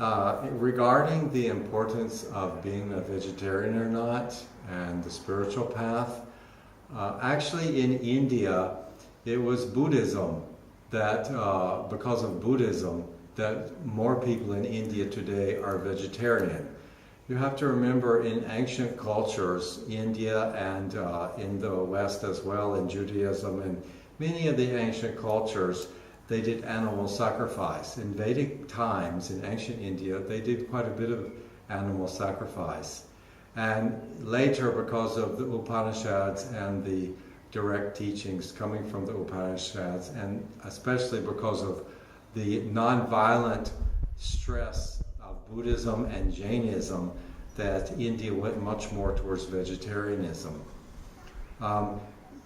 Regarding the importance of being a vegetarian or not and the spiritual path, actually in India, it was Buddhism that, because of Buddhism, that more people in India today are vegetarian. You have to remember in ancient cultures, India and in the West as well, in Judaism and many of the ancient cultures, they did animal sacrifice. In Vedic times, in ancient India, they did quite a bit of animal sacrifice. And later, because of the Upanishads and the direct teachings coming from the Upanishads, and especially because of the non-violent stress of Buddhism and Jainism, that India went much more towards vegetarianism.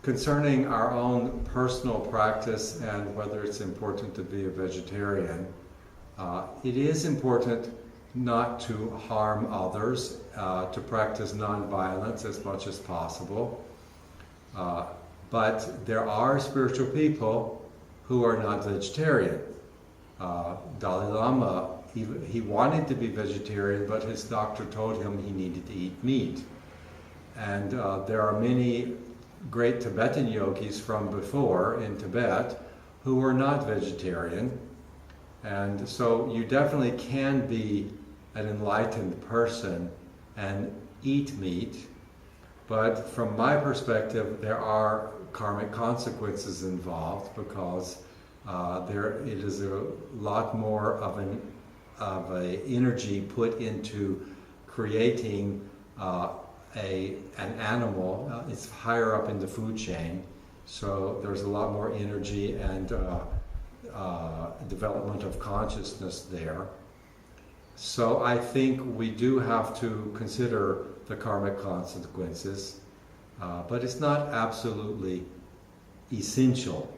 Concerning our own personal practice and whether it's important to be a vegetarian, it is important not to harm others, to practice nonviolence as much as possible. But there are spiritual people who are not vegetarian. Dalai Lama, he wanted to be vegetarian, but his doctor told him he needed to eat meat. And there are many great Tibetan yogis from before in Tibet who were not vegetarian. And so you definitely can be an enlightened person and eat meat. But from my perspective, there are karmic consequences involved because it is a lot more of an energy put into creating an animal. It's higher up in the food chain, so there's a lot more energy and development of consciousness there. So I think we do have to consider the karmic consequences, but it's not absolutely essential.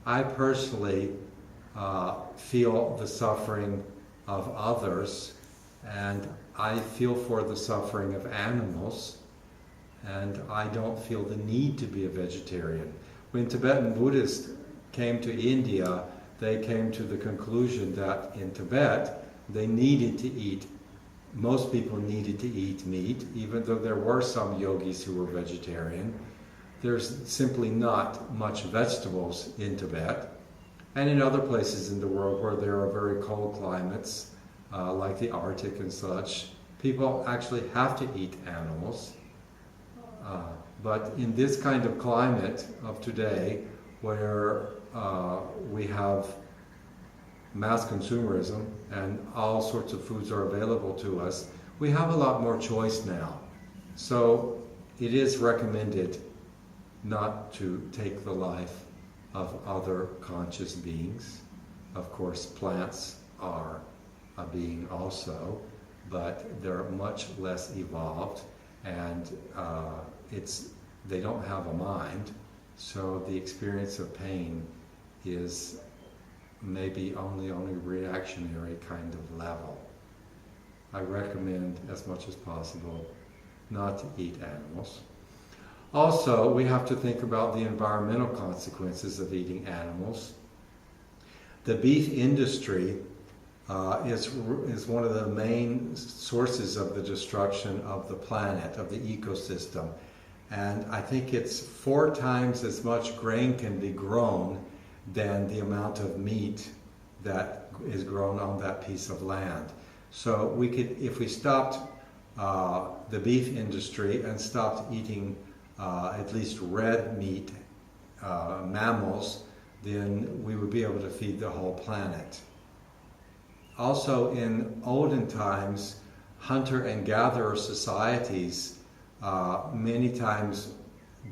I personally feel the suffering of others, and I feel for the suffering of animals, and I don't feel the need to be a vegetarian. When Tibetan Buddhists came to India, they came to the conclusion that in Tibet, most people needed to eat meat, even though there were some yogis who were vegetarian. There's simply not much vegetables in Tibet. And in other places in the world where there are very cold climates, like the Arctic and such, people actually have to eat animals. But in this kind of climate of today, where we have mass consumerism and all sorts of foods are available to us, we have a lot more choice now. So it is recommended not to take the life of other conscious beings. Of course, plants are a being also, but they're much less evolved, and they don't have a mind, so the experience of pain is maybe only on a reactionary kind of level. I recommend as much as possible not to eat animals. Also, we have to think about the environmental consequences of eating animals. The beef industry is one of the main sources of the destruction of the planet, of the ecosystem. And I think it's 4 times as much grain can be grown than the amount of meat that is grown on that piece of land. So we could, if we stopped the beef industry and stopped eating at least red meat, mammals, then we would be able to feed the whole planet. Also, in olden times, hunter and gatherer societies many times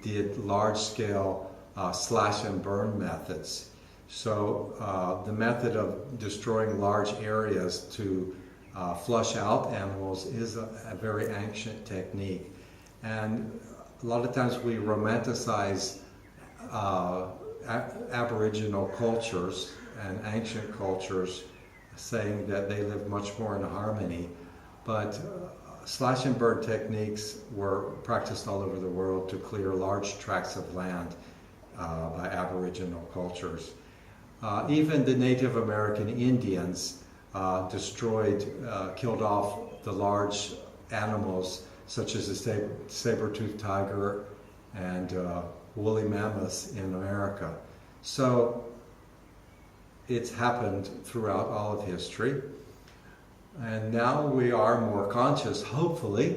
did large-scale slash and burn methods. So the method of destroying large areas to flush out animals is a very ancient technique. And a lot of times we romanticize Aboriginal cultures and ancient cultures, saying that they live much more in harmony. But slash and burn techniques were practiced all over the world to clear large tracts of land by Aboriginal cultures. Even the Native American Indians killed off the large animals such as the saber-toothed tiger and woolly mammoths in America. So it's happened throughout all of history. And now we are more conscious, hopefully.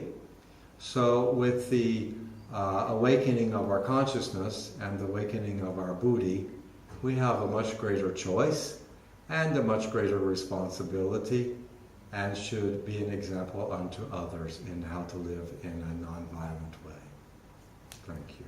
So with the awakening of our consciousness and the awakening of our buddhi, we have a much greater choice and a much greater responsibility, and should be an example unto others in how to live in a non-violent way. Thank you.